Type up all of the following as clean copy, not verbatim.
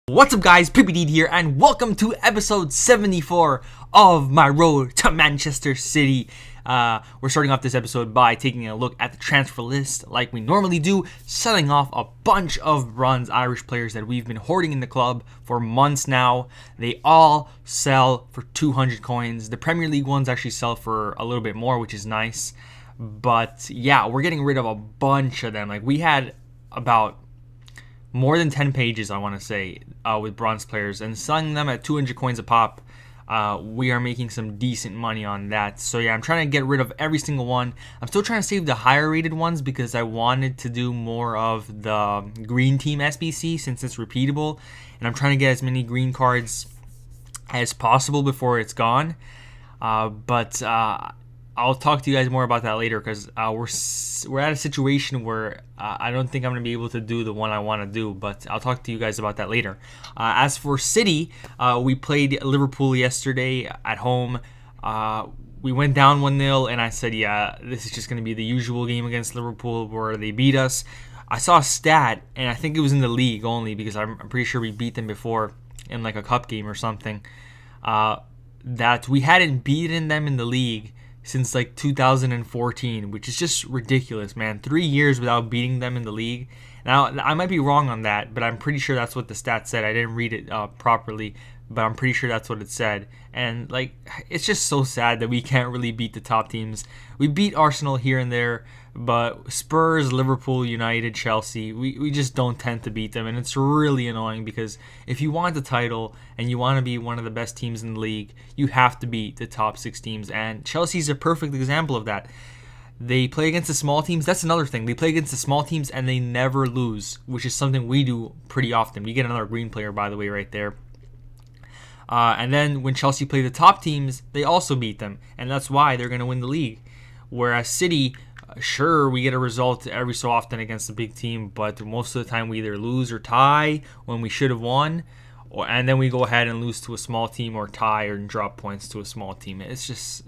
What's up guys, PPD here and welcome to episode 74 of my road to Manchester City. We're starting off this episode by taking a look at the transfer list like we normally do, selling off a bunch of bronze Irish players that we've been hoarding in the club for months now. They all sell for 200 coins. The Premier League ones actually sell for a little bit more, which is nice. But yeah, we're getting rid of a bunch of them. Like we had about more than 10 pages, I want to say, with bronze players, and selling them at 200 coins a pop. We are making some decent money on that. So yeah, I'm trying to get rid of every single one. I'm still trying to save the higher rated ones because I wanted to do more of the green team SBC since it's repeatable, and I'm trying to get as many green cards as possible before it's gone. But I'll talk to you guys more about that later because we're at a situation where I don't think I'm going to be able to do the one I want to do, but I'll talk to you guys about that later. As for City, we played Liverpool yesterday at home. We went down 1-0, and I said, yeah, this is just going to be the usual game against Liverpool where they beat us. I saw a stat, and I think it was in the league only because I'm pretty sure we beat them before in like a cup game or something, that we hadn't beaten them in the league since like 2014, which is just ridiculous, man. 3 years without beating them in the league. Now, I might be wrong on that, but I'm pretty sure that's what the stat said. I didn't read it properly, but I'm pretty sure that's what it said. And like, it's just so sad that we can't really beat the top teams. We beat Arsenal here and there, but Spurs, Liverpool, United, Chelsea, we just don't tend to beat them. And it's really annoying because if you want the title and you want to be one of the best teams in the league, you have to beat the top 6 teams. And Chelsea's a perfect example of that. They play against the small teams. That's another thing. They play against the small teams and they never lose, which is something we do pretty often. We get another green player, by the way, right there. And then when Chelsea play the top teams, they also beat them. And that's why they're going to win the league. Whereas City, sure, we get a result every so often against a big team, but most of the time we either lose or tie when we should have won, and then we go ahead and lose to a small team or tie or drop points to a small team. It's just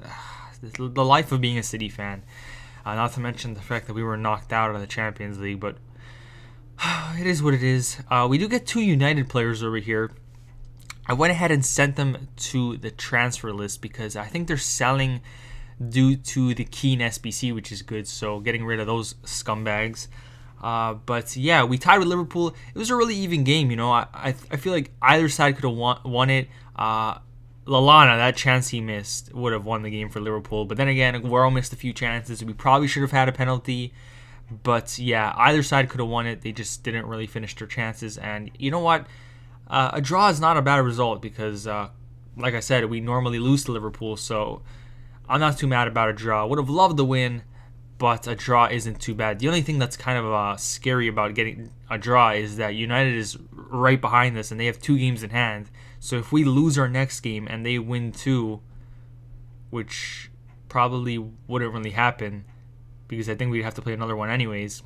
the life of being a City fan. Not to mention the fact that we were knocked out of the Champions League, but it is what it is. We do get 2 United players over here. I went ahead and sent them to the transfer list because I think they're selling due to the Keane SBC, which is good, so getting rid of those scumbags. But yeah, we tied with Liverpool. It was a really even game, you know. I feel like either side could have won it. Lallana, that chance he missed, would have won the game for Liverpool. But then again, Aguero missed a few chances. We probably should have had a penalty. But yeah, either side could have won it. They just didn't really finish their chances. And you know what? A draw is not a bad result because, like I said, we normally lose to Liverpool. So I'm not too mad about a draw. Would have loved the win, but a draw isn't too bad. The only thing that's kind of scary about getting a draw is that United is right behind us and they have 2 games in hand. So if we lose our next game and they win 2, which probably wouldn't really happen because I think we'd have to play another one anyways,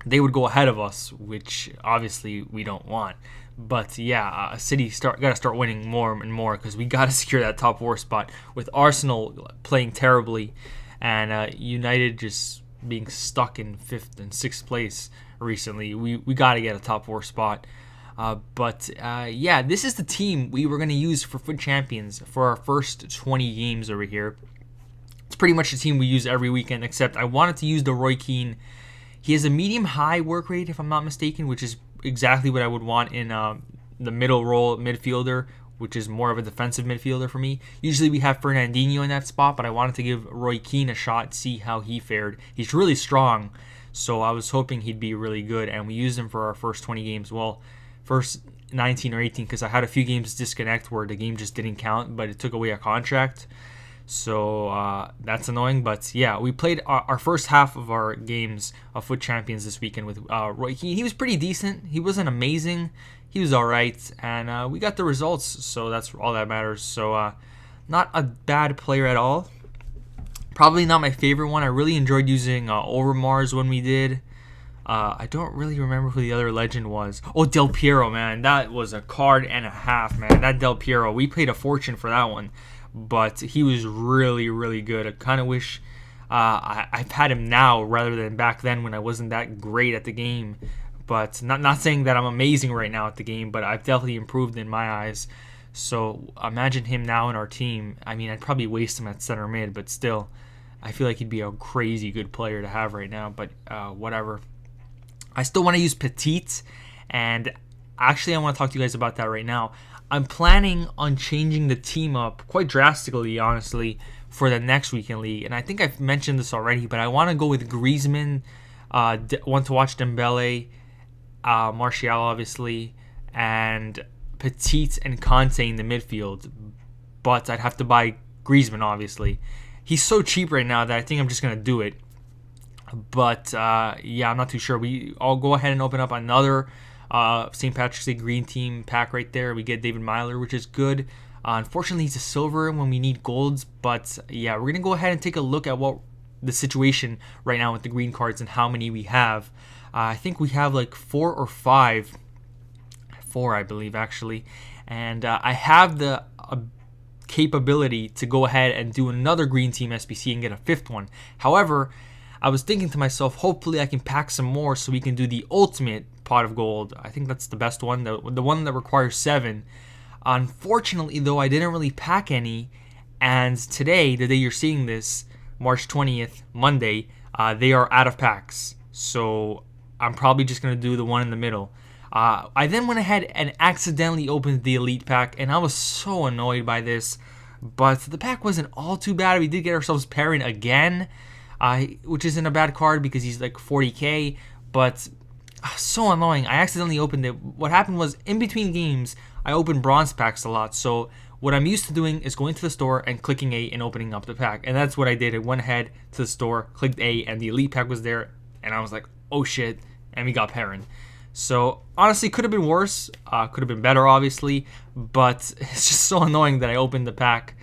they would go ahead of us, which obviously we don't want. But yeah, City got to start winning more and more because we got to secure that top 4 spot. With Arsenal playing terribly and United just being stuck in 5th and 6th place recently, we got to get a top 4 spot. But yeah, this is the team we were going to use for Fut Champions for our first 20 games over here. It's pretty much the team we use every weekend, except I wanted to use the Roy Keane. He has a medium-high work rate, if I'm not mistaken, which is exactly what I would want in the middle role midfielder, which is more of a defensive midfielder for me. Usually we have Fernandinho in that spot, but I wanted to give Roy Keane a shot, see how he fared. He's really strong, so I was hoping he'd be really good, and we used him for our first 20 games. Well, first 19 or 18, because I had a few games disconnect where the game just didn't count, but it took away a contract. So that's annoying. But yeah, we played our first half of our games of Fut Champions this weekend with Roy Keane. He was pretty decent. He wasn't amazing. He was all right. And we got the results, so that's all that matters. So not a bad player at all. Probably not my favorite one. I really enjoyed using Overmars when we did. I don't really remember who the other legend was. Oh, Del Piero, man. That was a card and a half, man. That Del Piero, we paid a fortune for that one. But he was really, really good. I kind of wish I've had him now rather than back then when I wasn't that great at the game. But not saying that I'm amazing right now at the game, but I've definitely improved in my eyes. So imagine him now in our team. I mean, I'd probably waste him at center mid, but still, I feel like he'd be a crazy good player to have right now. But whatever. I still want to use Petite, and actually I want to talk to you guys about that right now. I'm planning on changing the team up quite drastically, honestly, for the next weekend league. And I think I've mentioned this already, but I want to go with Griezmann, want to watch Dembele, Martial, obviously, and Petite and Conte in the midfield. But I'd have to buy Griezmann, obviously. He's so cheap right now that I think I'm just going to do it. But, yeah, I'm not too sure. I'll go ahead and open up another St. Patrick's Day Green Team pack right there. We get David Myler, which is good. Unfortunately, he's a silver when we need golds. But, yeah, we're going to go ahead and take a look at what the situation right now with the green cards and how many we have. I think we have like 4 or 5. 4, I believe, actually. And I have the capability to go ahead and do another Green Team SBC and get a 5th one. However, I was thinking to myself, hopefully I can pack some more so we can do the ultimate pot of gold. I think that's the best one, the one that requires 7. Unfortunately, though, I didn't really pack any. And today, the day you're seeing this, March 20th, Monday, they are out of packs. So I'm probably just going to do the one in the middle. I then went ahead and accidentally opened the Elite pack, and I was so annoyed by this. But the pack wasn't all too bad. We did get ourselves Perrin again, which isn't a bad card because he's like 40k, but so annoying. I accidentally opened it. What happened was, in between games, I opened bronze packs a lot. So what I'm used to doing is going to the store and clicking A and opening up the pack. And that's what I did. I went ahead to the store, clicked A, and the Elite pack was there. And I was like, oh shit. And we got Perrin. So honestly, could have been worse. Could have been better, obviously. But it's just so annoying that I opened the pack.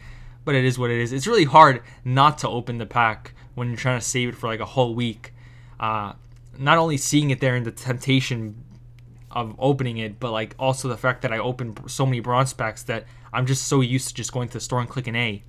But it is what it is. It's really hard not to open the pack when you're trying to save it for like a whole week. Not only seeing it there and the temptation of opening it, but like also the fact that I opened so many bronze packs that I'm just so used to just going to the store and clicking A.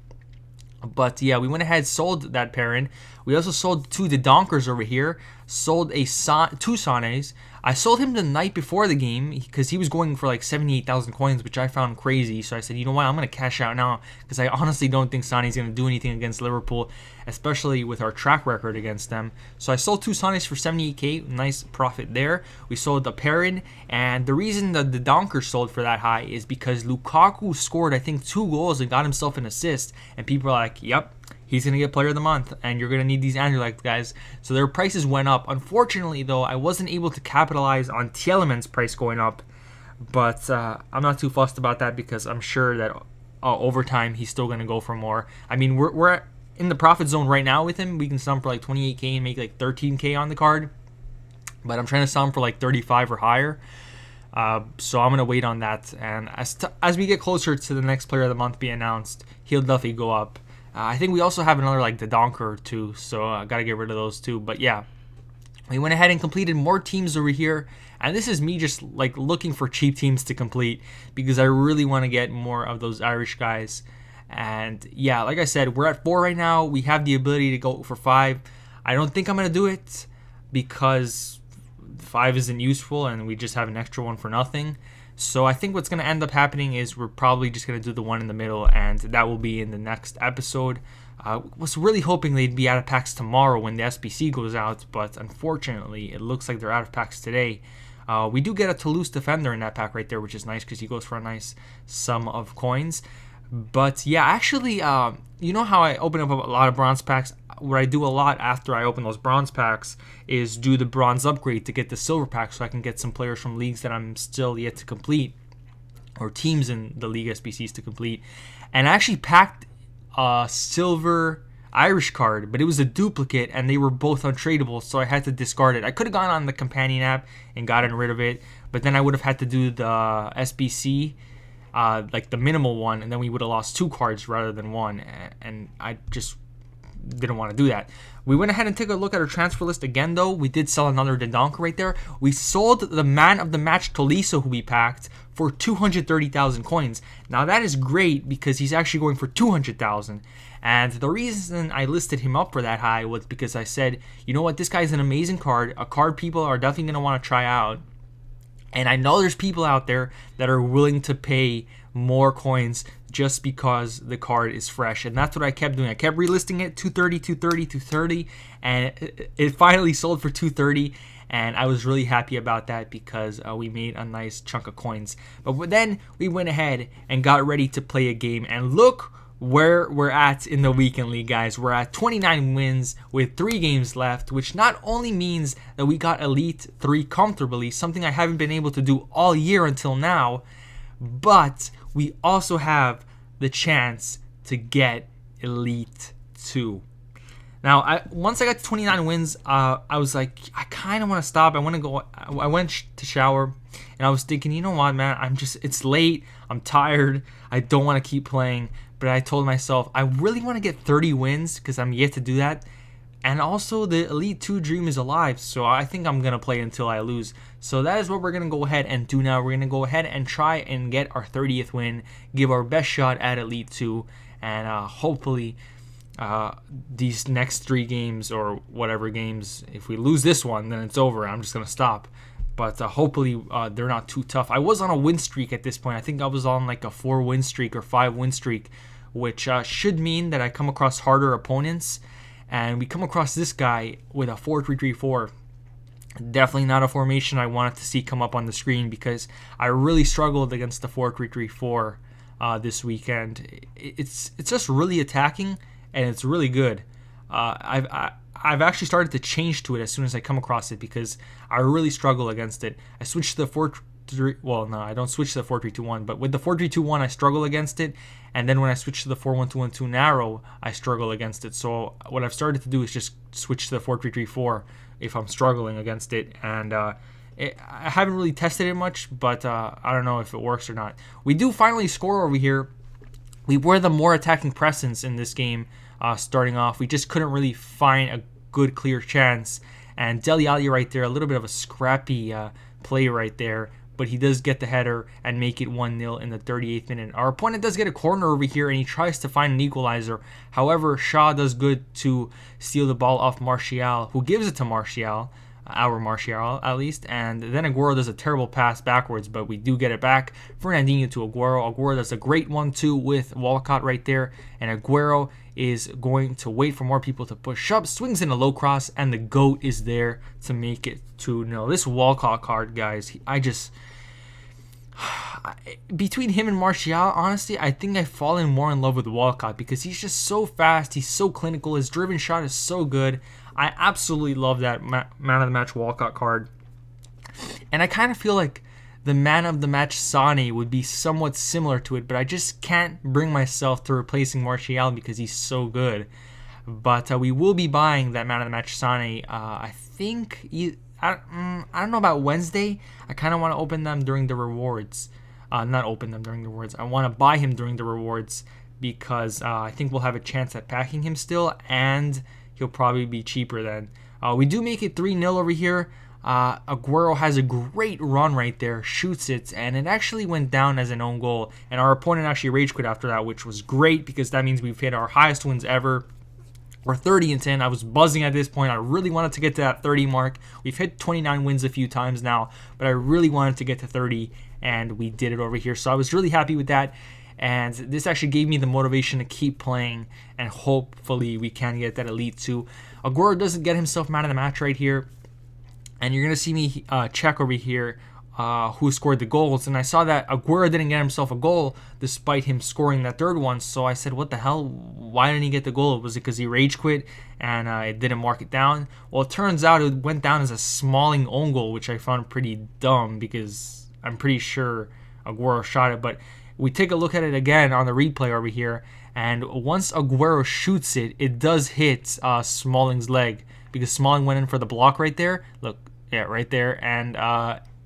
But yeah, we went ahead, sold that Perrin. We also sold 2 Donkers over here. Sold 2 Sanes. I sold him the night before the game because he was going for like 78,000 coins, which I found crazy. So I said, you know what, I'm going to cash out now because I honestly don't think Sane's going to do anything against Liverpool, especially with our track record against them. So I sold 2 Sanes for 78k, nice profit there. We sold the Perrin, and the reason that the Donker sold for that high is because Lukaku scored, I think, 2 goals and got himself an assist, and people are like, yep, he's going to get player of the month, and you're going to need these Anderlecht guys. So their prices went up. Unfortunately, though, I wasn't able to capitalize on Tielemans' price going up. But I'm not too fussed about that because I'm sure that over time he's still going to go for more. I mean, we're in the profit zone right now with him. We can sell him for like 28k and make like 13k on the card. But I'm trying to sell him for like 35 or higher. So I'm going to wait on that. And as we get closer to the next player of the month being announced, he'll definitely go up. I think we also have another like the Donker or 2, so I got to get rid of those too. But yeah, we went ahead and completed more teams over here. And this is me just like looking for cheap teams to complete because I really want to get more of those Irish guys. And yeah, like I said, we're at 4 right now. We have the ability to go for 5. I don't think I'm going to do it because 5 isn't useful and we just have an extra one for nothing. So I think what's going to end up happening is we're probably just going to do the one in the middle, and that will be in the next episode. Was really hoping they'd be out of packs tomorrow when the SBC goes out, but unfortunately it looks like they're out of packs today. We do get a Toulouse defender in that pack right there, which is nice because he goes for a nice sum of coins. But yeah, actually, you know how I open up a lot of bronze packs? What I do a lot after I open those bronze packs is do the bronze upgrade to get the silver pack so I can get some players from leagues that I'm still yet to complete, or teams in the league SBCs to complete. And I actually packed a silver Irish card, but it was a duplicate and they were both untradeable, so I had to discard it. I could have gone on the companion app and gotten rid of it, but then I would have had to do the SBC, like the minimal one, and then we would have lost 2 cards rather than 1, and I just didn't want to do that. We went ahead and took a look at our transfer list again, though. We did sell another Dendonker right there. We sold the man of the match Tolisso, who we packed, for 230,000 coins. Now that is great because he's actually going for 200,000. And the reason I listed him up for that high was because I said, you know what, this guy's an amazing card, a card people are definitely going to want to try out. And I know there's people out there that are willing to pay more coins just because the card is fresh. And that's what I kept doing. I kept relisting it, 230, 230, 230. And it finally sold for 230. And I was really happy about that because we made a nice chunk of coins. But then we went ahead and got ready to play a game. And look where we're at in the weekend league, guys. We're at 29 wins with 3 games left, which not only means that we got Elite 3 comfortably, something I haven't been able to do all year until now, but we also have the chance to get Elite 2. Now, once I got to 29 wins, I was like, I kind of want to stop. I want to go. I went to shower, and I was thinking, you know what, man? It's late. I'm tired. I don't want to keep playing. But I told myself, I really want to get 30 wins because I'm yet to do that. And also, the Elite 2 dream is alive. So I think I'm going to play until I lose. So that is what we're going to go ahead and do now. We're going to go ahead and try and get our 30th win. Give our best shot at Elite 2. And hopefully, these next 3 games or whatever games, if we lose this one, then it's over. I'm just going to stop. But hopefully they're not too tough. I was on a win streak at this point. I think I was on like a 4 win streak or 5 win streak, which should mean that I come across harder opponents. And we come across this guy with a 4-3-3-4. Definitely not a formation I wanted to see come up on the screen because I really struggled against the 4-3-3-4 this weekend. It's just really attacking and it's really good. I've actually started to change to it as soon as I come across it because I really struggle against it. I switched to the 4-3. Well, no, I don't switch to the 4-3-2-1, but with the 4-3-2-1, I struggle against it. And then when I switch to the 4-1-2-1-2 narrow, I struggle against it. So what I've started to do is just switch to the 4-3-3-4 if I'm struggling against it. And I haven't really tested it much, but I don't know if it works or not. We do finally score over here. We were the more attacking presence in this game. Starting off, we just couldn't really find a good clear chance, and Dele Alli right there, a little bit of a scrappy play right there, but he does get the header and make it 1-0 in the 38th minute. Our opponent does get a corner over here and he tries to find an equalizer. However, Shaw does good to steal the ball off Martial, who gives it to Martial, our Martial at least, and then Aguero does a terrible pass backwards, but we do get it back. Fernandinho to Aguero. Aguero does a great 1-2 with Walcott right there, and Aguero is going to wait for more people to push up, swings in a low cross, and the GOAT is there to make it 2-0. This Walcott card, guys, between him and Martial, honestly, I think I've fallen more in love with Walcott because he's just so fast, he's so clinical, his driven shot is so good. I absolutely love that man of the match Walcott card. And I kind of feel like the man of the match Sane would be somewhat similar to it, but I just can't bring myself to replacing Martial because he's so good. But we will be buying that man of the match Sane. I think I don't know about Wednesday. I kind of want to open them during the rewards. Not open them during the rewards. I want to buy him during the rewards because I think we'll have a chance at packing him still, and he'll probably be cheaper then. We do make it 3-0 over here. Aguero has a great run right there, shoots it, and it actually went down as an own goal. And our opponent actually rage quit after that, which was great because that means we've hit our highest wins ever. We're 30-10. I was buzzing at this point. I really wanted to get to that 30 mark. We've hit 29 wins a few times now, but I really wanted to get to 30, and we did it over here. So I was really happy with that. And this actually gave me the motivation to keep playing, and hopefully we can get that Elite 2. Aguero doesn't get himself man of the match right here. And you're going to see me check over here who scored the goals. And I saw that Aguero didn't get himself a goal despite him scoring that third one. So I said, what the hell? Why didn't he get the goal? Was it because he rage quit and it didn't mark it down? Well, it turns out it went down as a Smalling own goal, which I found pretty dumb because I'm pretty sure Aguero shot it. But we take a look at it again on the replay over here. And once Aguero shoots it, it does hit Smalling's leg because Smalling went in for the block right there. Look. Yeah, right there, and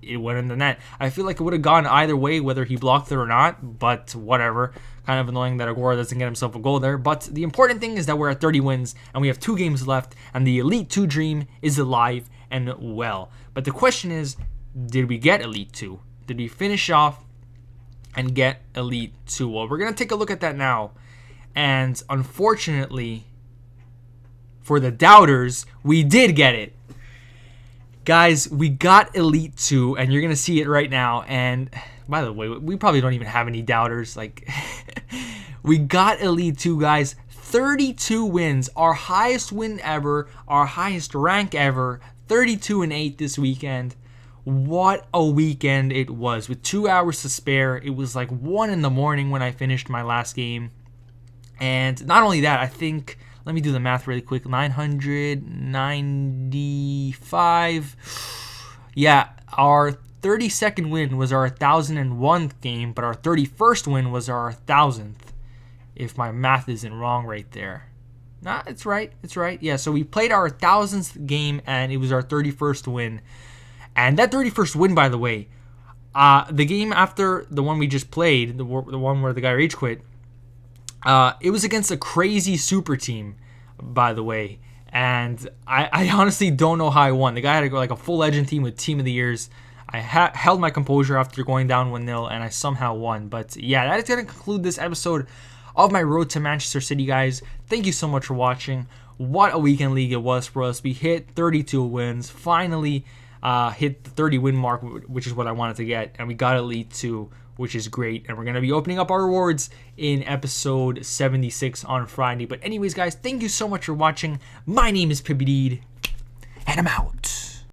it went in the net. I feel like it would have gone either way, whether he blocked it or not, but whatever. Kind of annoying that Aguero doesn't get himself a goal there, but the important thing is that we're at 30 wins, and we have 2 games left, and the Elite 2 dream is alive and well. But the question is, did we get Elite 2? Did we finish off and get Elite 2? Well, we're going to take a look at that now. And unfortunately, for the doubters, we did get it. Guys, we got Elite 2, and you're going to see it right now. And by the way, we probably don't even have any doubters. Like, we got Elite 2, guys. 32 wins, our highest win ever, our highest rank ever. 32-8 this weekend. What a weekend it was. With 2 hours to spare, it was like 1 in the morning when I finished my last game. And not only that, I think, let me do the math really quick, 995. Yeah, our 32nd win was our 1,001th game, but our 31st win was our 1,000th, if my math isn't wrong right there. Nah, it's right. It's right. Yeah, so we played our 1,000th game, and it was our 31st win. And that 31st win, by the way, the game after the one we just played, the one where the guy rage quit, it was against a crazy super team, by the way. And I honestly don't know how I won. The guy had like a full legend team with team of the years. I held my composure after going down 1-0, and I somehow won. But yeah, that is going to conclude this episode of my road to Manchester City, guys. Thank you so much for watching. What a weekend league it was for us. We hit 32 wins. Finally hit the 30 win mark, which is what I wanted to get. And we got Elite 2, which is great. And we're going to be opening up our rewards in episode 76 on Friday. But anyways, guys, thank you so much for watching. My name is PibbyDeed, and I'm out.